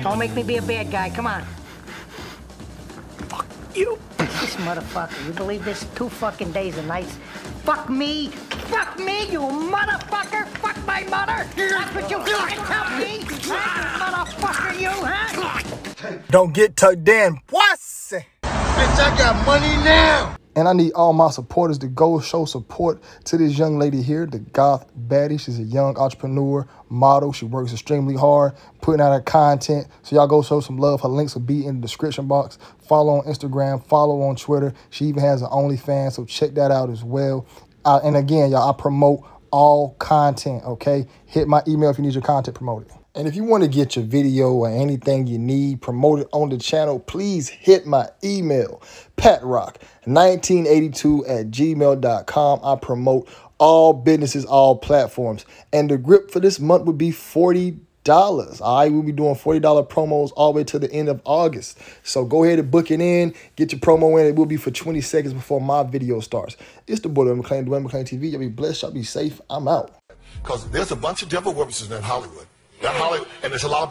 Don't make me be a bad guy. Come on. Fuck you. This motherfucker. You believe this? 2 fucking days and nights. Fuck me. Fuck me, you motherfucker. Fuck my mother. That's what you fucking tell me. Huh? Motherfucker, you, huh? Don't get tucked in, pussy. Bitch, I got money now. And I need all my supporters to go show support to this young lady here, the Gothbatty. She's a young entrepreneur, model. She works extremely hard, putting out her content. So y'all go show some love. Her links will be in the description box. Follow on Instagram, follow on Twitter. She even has an OnlyFans, so check that out as well. And again, y'all, I promote all content, okay? Hit my email if you need your content promoted. And if you want to get your video or anything you need promoted on the channel, please hit my email, patrock1982@gmail.com. I promote all businesses, all platforms. And the grip for this month would be $40. All right, we'll be doing $40 promos all the way to the end of August. So go ahead and book it in, get your promo in. It will be for 20 seconds before my video starts. It's the boy, Dwayne McClain, Dwayne McClain TV. Y'all be blessed, y'all be safe. I'm out. Because there's a bunch of devil workers in Hollywood. And there's a lot of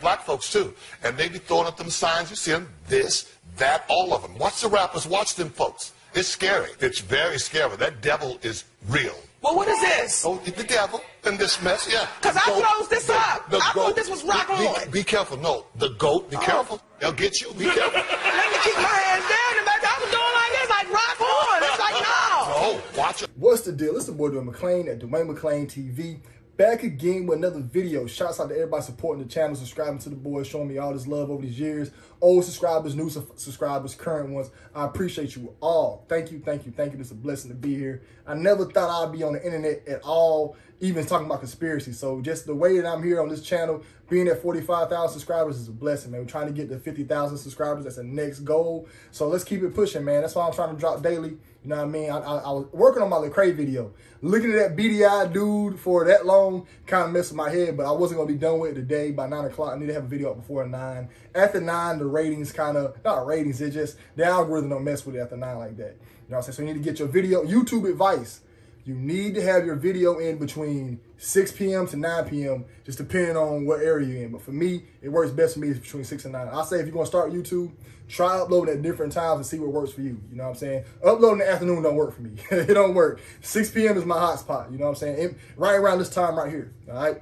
black folks too. And they be throwing up them signs. You see them, this, that, all of them. Watch the rappers, watch them folks. It's scary. It's very scary. That devil is real. Well, what is this? Oh, the devil in this mess, yeah. Because I closed this up. I thought this was rock on. Be careful. No, the goat, be careful. They'll get you. Be careful. Let me keep my hands down. And I was doing like this, like rock on. It's like, no. No, watch it. What's the deal? It's the boy, Dwayne McClain at Dwayne McClain TV. Back again with another video. Shouts out to everybody supporting the channel, subscribing to the boys, showing me all this love over these years. Old subscribers, new subscribers, current ones. I appreciate you all. Thank you, thank you, thank you. It's a blessing to be here. I never thought I'd be on the internet at all, even talking about conspiracy. So just the way that I'm here on this channel, being at 45,000 subscribers is a blessing, man. We're trying to get to 50,000 subscribers. That's the next goal. So let's keep it pushing, man. That's why I'm trying to drop daily. You know what I mean? I was working on my Lecrae video. Looking at that beady-eyed dude for that long kind of messed with my head, but I wasn't going to be done with it today by 9 o'clock. I need to have a video up before 9. After 9, the ratings kind of, not ratings, it's just the algorithm don't mess with it after 9 like that. You know what I'm saying? So you need to get your video, YouTube advice. You need to have your video in between 6 p.m. to 9 p.m., just depending on what area you're in. But for me, it works best for me is between 6 and 9. I say if you're going to start YouTube, try uploading at different times and see what works for you. You know what I'm saying? Uploading in the afternoon don't work for me. It don't work. 6 p.m. is my hot spot. You know what I'm saying? Right around this time right here. All right?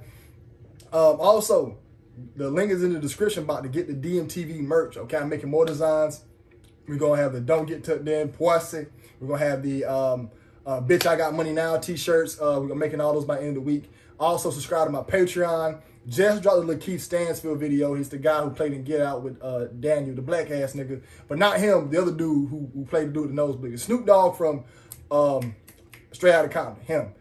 Also, the link is in the description box to get the DMTV merch. Okay? I'm making more designs. We're going to have the Don't Get Tucked In, Poissy. We're going to have the Bitch I Got Money Now t-shirts. We're making all those by the end of the week. Also, subscribe to my Patreon. Just dropped the Lakeith Stansfield video. He's the guy who played in Get Out with Daniel, the black ass nigga. But not him, the other dude who played the dude with the nosebleed. Snoop Dogg from Straight Outta Compton, him.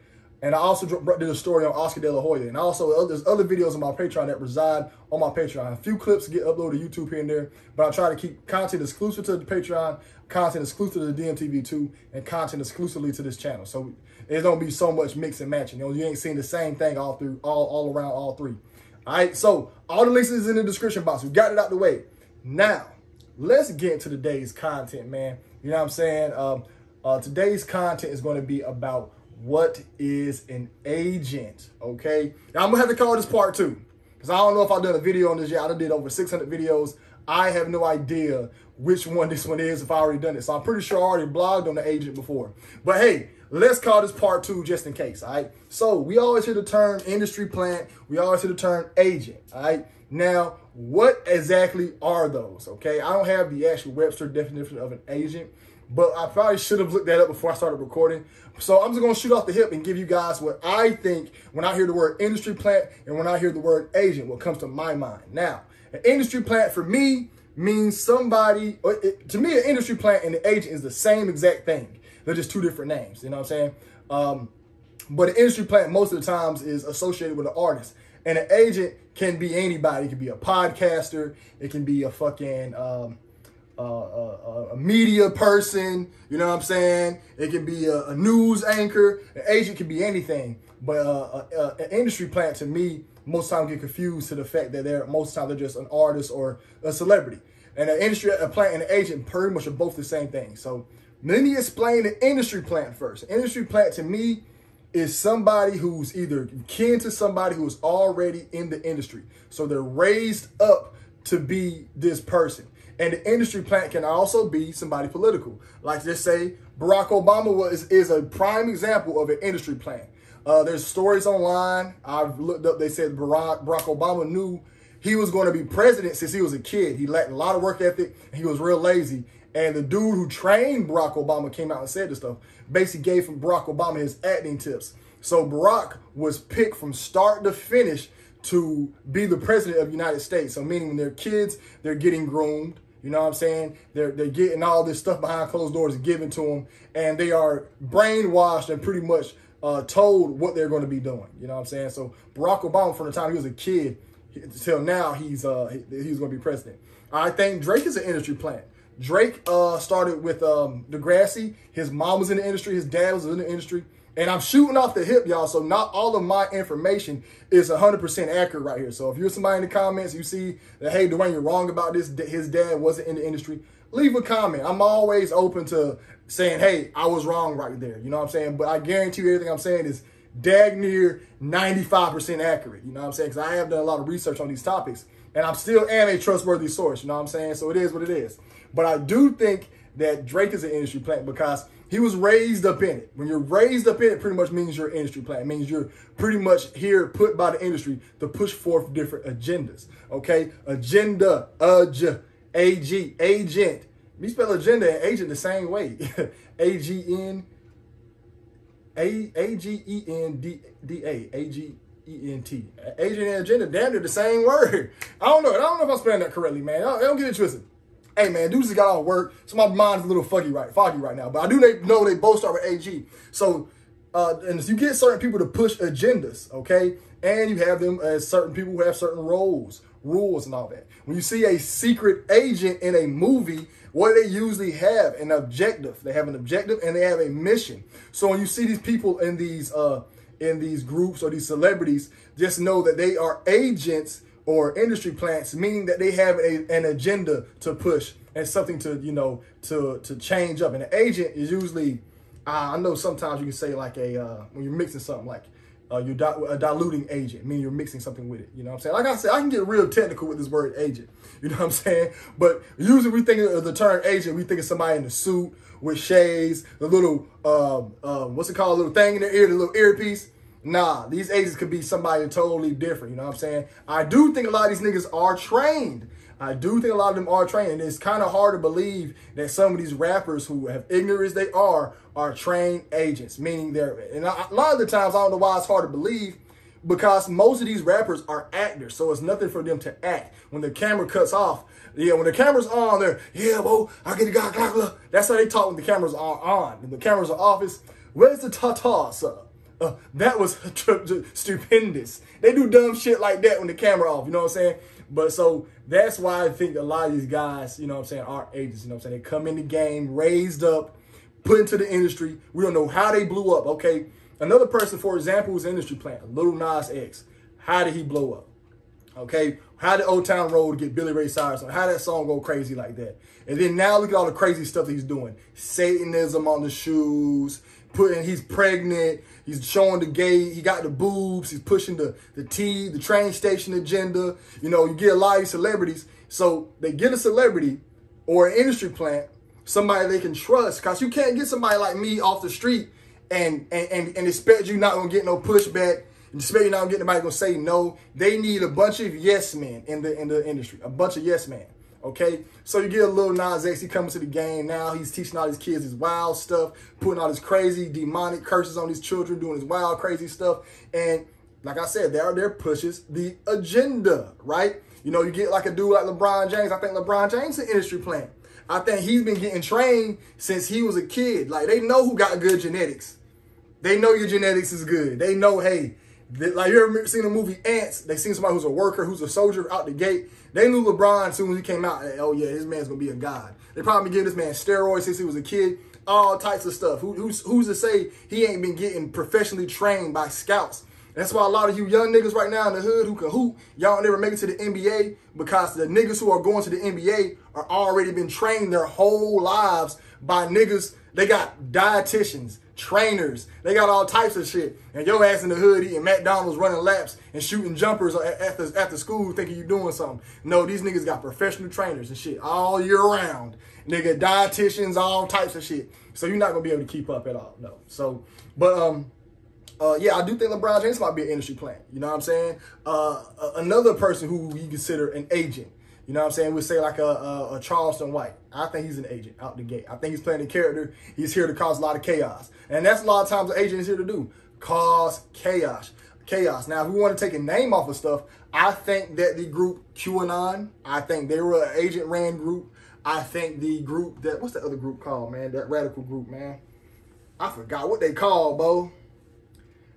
And I also did a story on Oscar De La Hoya. And also, there's other videos on my Patreon that reside on my Patreon. A few clips get uploaded to YouTube here and there. But I try to keep content exclusive to the Patreon, content exclusive to the DMTV too, and content exclusively to this channel. So there's going to be so much mix and matching. You know, you ain't seeing the same thing all around all three. All right, so all the links is in the description box. We got it out the way. Now, let's get into today's content, man. You know what I'm saying? Today's content is going to be about what is an agent, okay? Now, I'm going to have to call this part 2 because I don't know if I've done a video on this yet. I done did over 600 videos. I have no idea which one this one is if I already done it. So I'm pretty sure I already blogged on the agent before. But hey, let's call this part 2 just in case, all right? So we always hear the term industry plant. We always hear the term agent, all right? Now, what exactly are those, okay? I don't have the actual Webster definition of an agent, but I probably should have looked that up before I started recording. So I'm just going to shoot off the hip and give you guys what I think when I hear the word industry plant and when I hear the word agent, what comes to my mind. Now, an industry plant for me means somebody, to me, an industry plant and an agent is the same exact thing. They're just 2 different names, you know what I'm saying? But an industry plant most of the times is associated with an artist. And an agent can be anybody. It can be a podcaster. It can be a fucking a media person. You know what I'm saying? It can be a news anchor. An agent can be anything. But an industry plant, to me, most times get confused to the fact that most times they're just an artist or a celebrity. And an industry plant and an agent pretty much are both the same thing. So let me explain the industry plant first. Industry plant to me is somebody who's either kin to somebody who is already in the industry. So they're raised up to be this person. And the industry plant can also be somebody political. Like just say Barack Obama is a prime example of an industry plant. There's stories online. I've looked up, they said Barack Obama knew he was going to be president since he was a kid. He lacked a lot of work ethic and he was real lazy. And the dude who trained Barack Obama came out and said this stuff. Basically gave Barack Obama his acting tips. So Barack was picked from start to finish to be the president of the United States. So meaning when they're kids, they're getting groomed. You know what I'm saying? They're getting all this stuff behind closed doors given to them. And they are brainwashed and pretty much told what they're going to be doing. You know what I'm saying? So Barack Obama, from the time he was a kid till now, he's going to be president. I think Drake is an industry plant. Drake started with Degrassi. His mom was in the industry. His dad was in the industry. And I'm shooting off the hip, y'all. So not all of my information is 100% accurate right here. So if you're somebody in the comments, you see that, hey, Dwayne, you're wrong about this. His dad wasn't in the industry. Leave a comment. I'm always open to saying, hey, I was wrong right there. You know what I'm saying? But I guarantee you everything I'm saying is dag near 95% accurate. You know what I'm saying? Because I have done a lot of research on these topics. And I'm still a trustworthy source. You know what I'm saying? So it is what it is. But I do think that Drake is an industry plant because he was raised up in it. When you're raised up in it, pretty much means you're an industry plant. It means you're pretty much here put by the industry to push forth different agendas. Okay? Agenda, A-G, agent. We spell agenda and agent the same way. A-G-N, A-G-E-N-D-A, A-G-E-N-T. Agent and agenda, damn near the same word. I don't know if I'm spelling that correctly, man. Don't get it twisted. Hey, man, dudes just got off work, so my mind's a little foggy right now. But I do know they both start with AG. So, and you get certain people to push agendas, okay? And you have them as certain people who have certain rules and all that. When you see a secret agent in a movie, what do they usually have? An objective. They have an objective and they have a mission. So when you see these people in these groups or these celebrities, just know that they are agents or industry plants, meaning that they have an agenda to push and something to, you know, to change up. And an agent is usually, I know sometimes you can say like when you're mixing something, like you're a diluting agent, meaning you're mixing something with it. You know what I'm saying? Like I said, I can get real technical with this word agent. You know what I'm saying? But usually we think of the term agent, we think of somebody in the suit with shades, the little, what's it called, little thing in their ear, the little earpiece. Nah, these agents could be somebody totally different. You know what I'm saying? I do think a lot of these niggas are trained. I do think a lot of them are trained. And it's kind of hard to believe that some of these rappers who have ignorant as they are trained agents, meaning and a lot of the times, I don't know why it's hard to believe, because most of these rappers are actors. So it's nothing for them to act. When the camera cuts off, yeah, when the camera's on, they're, yeah, well, I get a guy, that's how they talk when the cameras are on. When the cameras are off, it's, where's the ta-ta, sir? That was stupendous. They do dumb shit like that when the camera off, you know what I'm saying? But so that's why I think a lot of these guys, you know what I'm saying, are agents, you know what I'm saying? They come in the game, raised up, put into the industry. We don't know how they blew up, okay? Another person, for example, who's an industry plant, Lil Nas X. How did he blow up? Okay? How did Old Town Road get Billy Ray Cyrus on? How did that song go crazy like that? And then now look at all the crazy stuff that he's doing. Satanism on the shoes, he's pregnant, he's showing the gay, he got the boobs, he's pushing the train station agenda. You know, you get a lot of these celebrities. So they get a celebrity or an industry plant, somebody they can trust, because you can't get somebody like me off the street and expect you not gonna get no pushback, and expect you not gonna get nobody gonna say no. They need a bunch of yes men in the industry, a bunch of yes men. Okay, so you get a Lil Nas X, he comes to the game now, he's teaching all these kids his wild stuff, putting all this crazy demonic curses on these children, doing his wild crazy stuff. And like I said, there pushes the agenda, right? You know, you get like a dude like LeBron James. I think LeBron James is an industry plant. I think he's been getting trained since he was a kid. Like, they know who got good genetics. They know your genetics is good. They know, hey, like, you ever seen the movie Ants? They seen somebody who's a worker, who's a soldier out the gate. They knew LeBron as soon as he came out. Oh, yeah, this man's going to be a god. They probably been giving this man steroids since he was a kid. All types of stuff. Who's to say he ain't been getting professionally trained by scouts? That's why a lot of you young niggas right now in the hood who can hoop, y'all never make it to the NBA, because the niggas who are going to the NBA are already been trained their whole lives by niggas. They got dietitians, trainers. They got all types of shit. And your ass in the hood eating McDonald's, running laps and shooting jumpers after school thinking you doing something. No, these niggas got professional trainers and shit all year round. Nigga, dietitians, all types of shit. So you're not going to be able to keep up at all. No. So, but, yeah, I do think LeBron James might be an industry plant. You know what I'm saying? Another person who you consider an agent. You know what I'm saying? We'd say like a Charleston White. I think he's an agent out the gate. I think he's playing a character. He's here to cause a lot of chaos. And that's a lot of times an agent is here to do. Cause chaos. Now, if we want to take a name off of stuff, I think that the group QAnon, I think they were an agent-ran group. I think the group that, what's the other group called, man? That radical group, man. I forgot what they called, Bo.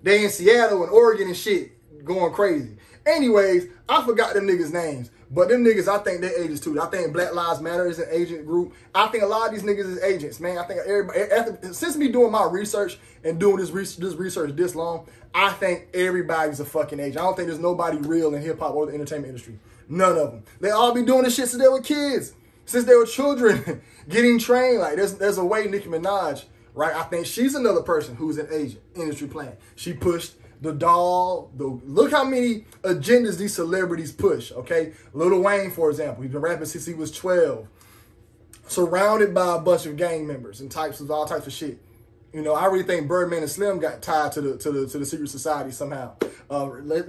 They in Seattle and Oregon and shit going crazy. Anyways, I forgot them niggas' names. But them niggas, I think they're agents too. I think Black Lives Matter is an agent group. I think a lot of these niggas is agents, man. I think everybody, since me doing my research and doing this research this long, I think everybody's a fucking agent. I don't think there's nobody real in hip-hop or the entertainment industry. None of them. They all be doing this shit since they were kids. Since they were children, getting trained. Like, there's a way Nicki Minaj, right? I think she's another person who's an agent, industry plant. She pushed the doll. Look how many agendas these celebrities push, okay? Lil Wayne, for example, he's been rapping since he was 12. Surrounded by a bunch of gang members and all types of shit. You know, I really think Birdman and Slim got tied to the secret society somehow.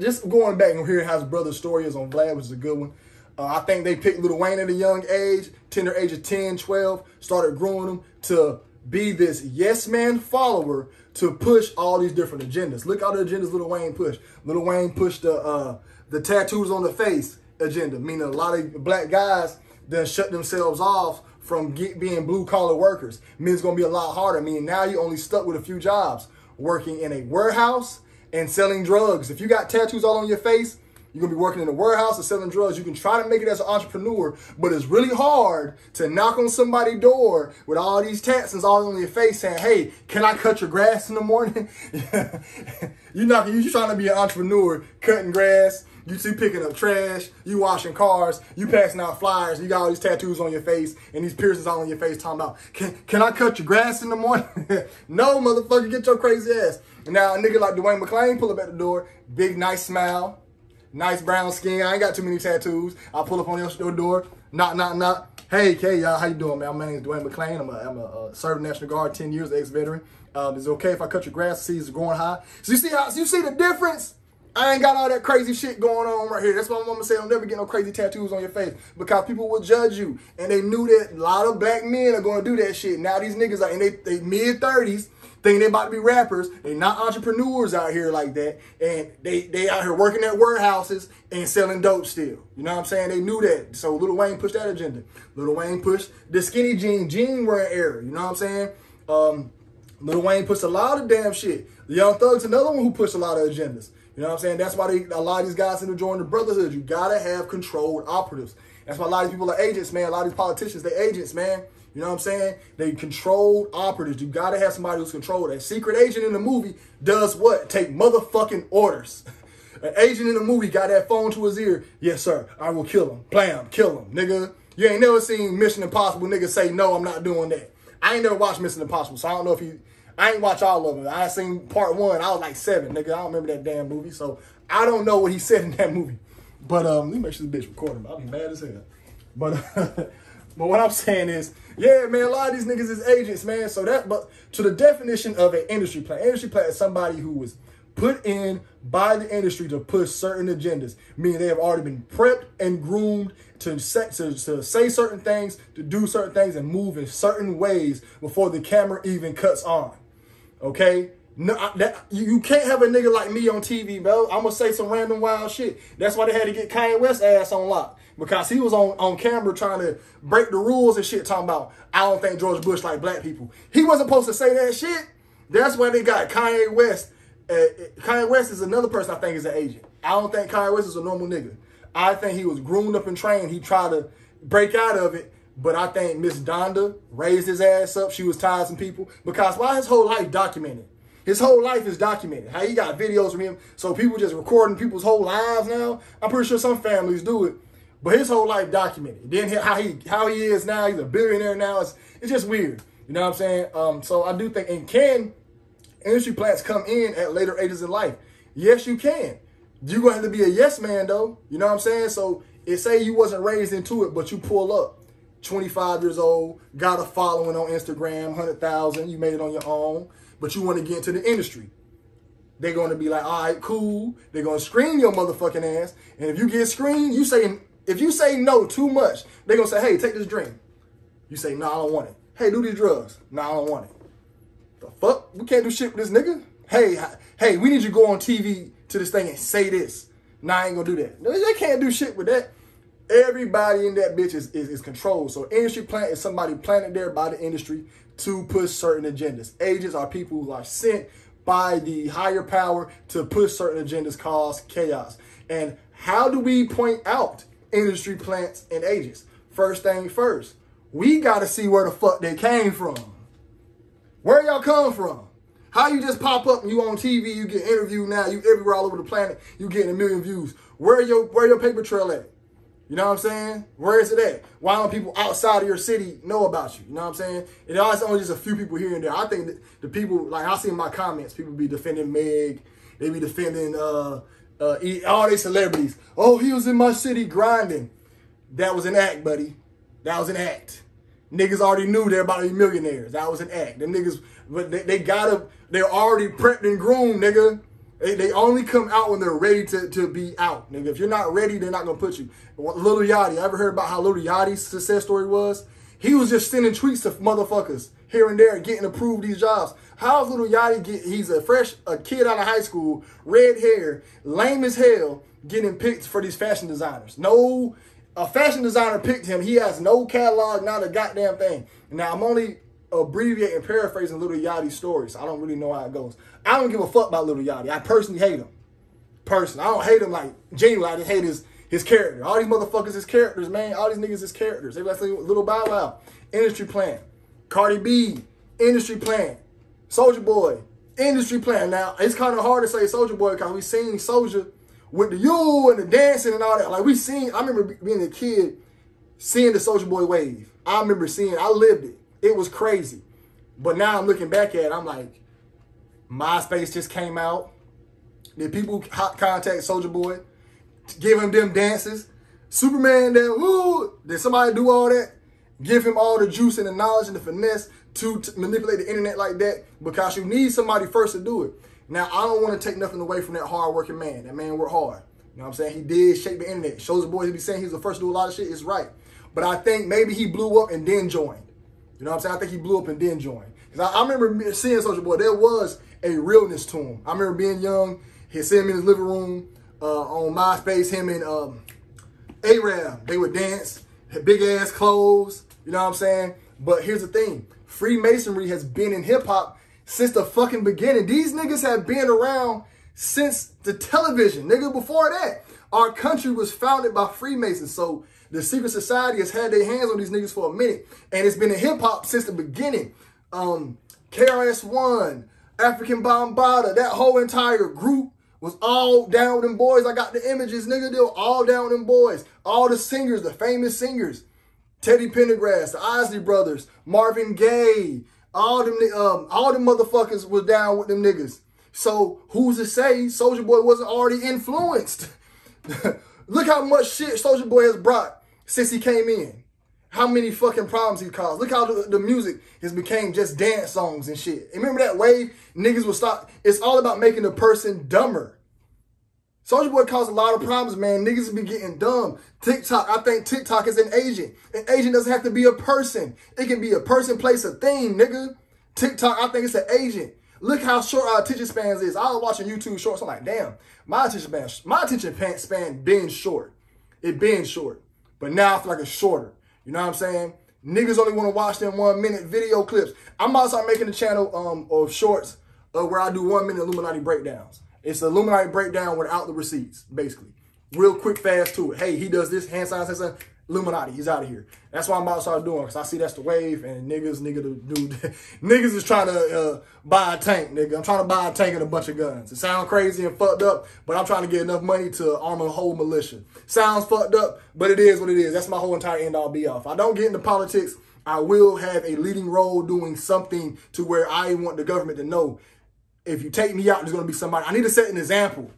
Just going back and hearing how his brother's story is on Vlad, which is a good one. I think they picked Lil Wayne at a young age, tender age of 10, 12, started growing him to be this yes man follower to push all these different agendas. Look how the agendas Lil Wayne pushed. Lil Wayne pushed the tattoos on the face agenda, meaning a lot of black guys that shut themselves off from being blue collar workers. Means it's gonna be a lot harder. Meaning now you only stuck with a few jobs, working in a warehouse and selling drugs. If you got tattoos all on your face, you're going to be working in a warehouse or selling drugs. You can try to make it as an entrepreneur, but it's really hard to knock on somebody's door with all these tattoos all on your face saying, hey, can I cut your grass in the morning? You're trying to be an entrepreneur, cutting grass. You see picking up trash. You washing cars. You passing out flyers. You got all these tattoos on your face and these piercings all on your face talking about, can I cut your grass in the morning? No, motherfucker, get your crazy ass. And now a nigga like Dwayne McClain pull up at the door, big, nice smile. Nice brown skin. I ain't got too many tattoos. I'll pull up on your door. Knock, knock, knock. Hey, y'all. How you doing, man? My name is Dwayne McClain. I'm a served National Guard, 10 years, ex-veteran. Is it okay if I cut your grass? See, it's growing high. So you see the difference? I ain't got all that crazy shit going on right here. That's why my mama said don't never get no crazy tattoos on your face because people will judge you. And they knew that a lot of black men are going to do that shit. Now these niggas are in their mid-30s. Thinking they about to be rappers. They not entrepreneurs out here like that. And they out here working at warehouses and selling dope still. You know what I'm saying? They knew that. So Lil Wayne pushed that agenda. Lil Wayne pushed the skinny jean wearing era. You know what I'm saying? Lil Wayne pushed a lot of damn shit. The Young Thug's another one who pushed a lot of agendas. You know what I'm saying? That's why a lot of these guys end up joining the brotherhood. You gotta have controlled operatives. That's why a lot of these people are agents, man. A lot of these politicians, they agents, man. You know what I'm saying? They controlled operatives. You got to have somebody who's controlled. A secret agent in the movie does what? Take motherfucking orders. An agent in the movie got that phone to his ear. Yes, sir. I will kill him. Blam. Kill him. Nigga, you ain't never seen Mission Impossible. Nigga say, no, I'm not doing that. I ain't never watched Mission Impossible, so I don't know if I ain't watch all of them. I seen part 1. I was like 7, nigga. I don't remember that damn movie, so I don't know what he said in that movie. But let me make sure this bitch recording. I'll be mad as hell. But but what I'm saying is, yeah, man, a lot of these niggas is agents, man. So but to the definition of an industry plant is somebody who was put in by the industry to push certain agendas, meaning they have already been prepped and groomed to say certain things, to do certain things, and move in certain ways before the camera even cuts on. Okay? No, you can't have a nigga like me on TV, bro. I'm gonna say some random wild shit. That's why they had to get Kanye West's ass on lock. Because he was on camera trying to break the rules and shit, talking about, I don't think George Bush like black people. He wasn't supposed to say that shit. That's why they got Kanye West. Kanye West is another person I think is an agent. I don't think Kanye West is a normal nigga. I think he was groomed up and trained. He tried to break out of it. But I think Miss Donda raised his ass up. She was tired some people. Because why his whole life documented? His whole life is documented. How he got videos from him. So people just recording people's whole lives now. I'm pretty sure some families do it. But his whole life documented. Then how he is now, he's a billionaire now. It's just weird. You know what I'm saying? So I do think, and Ken, Industry plants come in at later ages in life. Yes, you can. You're going to have to be a yes man, though. You know what I'm saying? So, it say you wasn't raised into it, but you pull up. 25 years old, got a following on Instagram, 100,000, you made it on your own, but you want to get into the industry. They're going to be like, all right, cool. They're going to screen your motherfucking ass. And if you get screened, if you say no too much, they're going to say, hey, take this drink. You say, no, I don't want it. Hey, do these drugs. No, I don't want it. The fuck? We can't do shit with this nigga. Hey, we need you to go on TV to this thing and say this. Nah, I ain't going to do that. No, they can't do shit with that. Everybody in that bitch is controlled. So industry plant is somebody planted there by the industry to push certain agendas. Agents are people who are sent by the higher power to push certain agendas, cause chaos. And how do we point out industry plants and agents? First thing first, we got to see where the fuck they came from. Where y'all come from? How you just pop up and you on TV, you get interviewed now, you everywhere all over the planet, you getting 1 million views. Where your paper trail at? You know what I'm saying? Where is it at? Why don't people outside of your city know about you? You know what I'm saying? It always only just a few people here and there. I think that the people, like I see in my comments, people be defending Meg. They be defending all these celebrities. Oh, he was in my city grinding. That was an act, buddy. That was an act. Niggas already knew they're about to be millionaires. That was an act. Them niggas, but they're already prepped and groomed, nigga. They only come out when they're ready to be out, nigga. If you're not ready, they're not going to put you. Lil Yachty, ever heard about how Lil Yachty's success story was? He was just sending tweets to motherfuckers here and there, getting approved these jobs. How's Lil Yachty he's a kid out of high school, red hair, lame as hell, getting picked for these fashion designers? No, a fashion designer picked him. He has no catalog, not a goddamn thing. Now, I'm only abbreviating, paraphrasing Lil Yachty's story, so I don't really know how it goes. I don't give a fuck about Lil Yachty. I personally hate him. I don't hate him like genuinely. I just hate his character. All these motherfuckers is characters, man. All these niggas is characters. Everybody say Little Bow Wow, industry plan. Cardi B, industry plan. Soulja Boy, industry plan. Now, it's kind of hard to say Soulja Boy because we seen Soulja with the you and the dancing and all that. Like I remember being a kid seeing the Soulja Boy wave. I lived it. It was crazy. But now I'm looking back at it, I'm like, MySpace just came out. Did people contact Soulja Boy? Give him them dances? Superman then, woo! Did somebody do all that? Give him all the juice and the knowledge and the finesse to manipulate the internet like that? Because you need somebody first to do it. Now, I don't want to take nothing away from that hard-working man. That man worked hard. You know what I'm saying? He did shape the internet. Soulja Boy, he be saying he's the first to do a lot of shit. It's right. But I think maybe he blew up and then joined. You know what I'm saying? I think he blew up and then joined. Because I remember seeing Soulja Boy. There was a realness to him. I remember being young. He'd see him in his living room on MySpace. Him and A-Rab. They would dance. Had big-ass clothes. You know what I'm saying? But here's the thing. Freemasonry has been in hip-hop since the fucking beginning. These niggas have been around since the television. Nigga, before that, our country was founded by Freemasons. So the secret society has had their hands on these niggas for a minute. And it's been in hip-hop since the beginning. KRS-One, African Bambaataa, that whole entire group was all down with them boys. I got the images, nigga. They were all down with them boys. All the singers, the famous singers. Teddy Pendergrass, the Isley Brothers, Marvin Gaye, all them motherfuckers was down with them niggas. So who's to say Soulja Boy wasn't already influenced? Look how much shit Soulja Boy has brought since he came in. How many fucking problems he caused. Look how the music has became just dance songs and shit. And remember that wave? Niggas will stop. It's all about making the person dumber. Soulja Boy caused a lot of problems, man. Niggas be getting dumb. TikTok, I think TikTok is an agent. An agent doesn't have to be a person. It can be a person, place, a thing, nigga. TikTok, I think it's an agent. Look how short our attention spans is. I was watching YouTube shorts. I'm like, damn, my attention span been short. It been short. But now I feel like it's shorter. You know what I'm saying? Niggas only want to watch them 1 minute video clips. I'm about to start making a channel of shorts where I do 1 minute Illuminati breakdowns. It's an Illuminati breakdown without the receipts, basically. Real quick, fast to it. Hey, he does this, hand signs, Illuminati, he's out of here. That's what I'm about to start doing, because I see that's the wave, and niggas is trying to buy a tank, nigga. I'm trying to buy a tank and a bunch of guns. It sounds crazy and fucked up, but I'm trying to get enough money to arm a whole militia. Sounds fucked up, but it is what it is. That's my whole entire end all be all. If I don't get into politics, I will have a leading role doing something to where I want the government to know if you take me out, there's going to be somebody. I need to set an example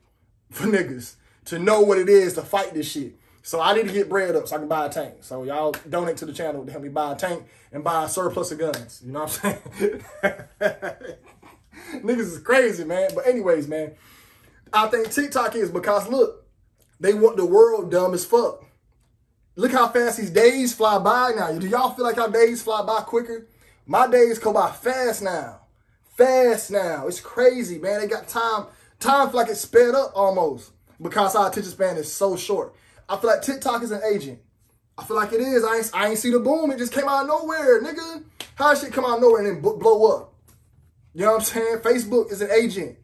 for niggas to know what it is to fight this shit. So I need to get bread up so I can buy a tank. So y'all donate to the channel to help me buy a tank and buy a surplus of guns. You know what I'm saying? Niggas is crazy, man. But anyways, man, I think TikTok is because, look, they want the world dumb as fuck. Look how fast these days fly by now. Do y'all feel like our days fly by quicker? My days go by fast now. Fast now. It's crazy, man. They got time. Time feel like it's sped up almost because our attention span is so short. I feel like TikTok is an agent. I feel like it is. I ain't see the boom. It just came out of nowhere, nigga. How shit come out of nowhere and then blow up? You know what I'm saying? Facebook is an agent.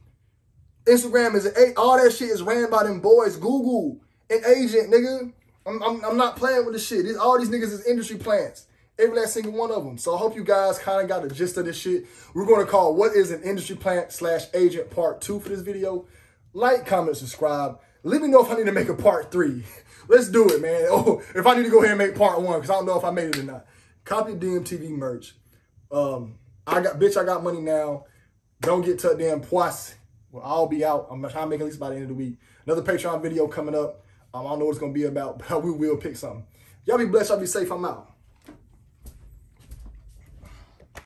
Instagram is an agent. All that shit is ran by them boys. Google, an agent, nigga. I'm not playing with this shit. All these niggas is industry plants. Every last single one of them. So I hope you guys kind of got the gist of this shit. We're going to call What is an Industry Plant / Agent Part 2 for this video. Like, comment, subscribe. Let me know if I need to make a Part 3. Let's do it, man. Oh, if I need to go ahead and make Part 1 because I don't know if I made it or not. Copy DMTV merch. I got money now. Don't get to damn poisse. Well, I'll be out. I'm trying to make at least by the end of the week. Another Patreon video coming up. I don't know what it's going to be about, but we will pick something. Y'all be blessed. Y'all be safe. I'm out.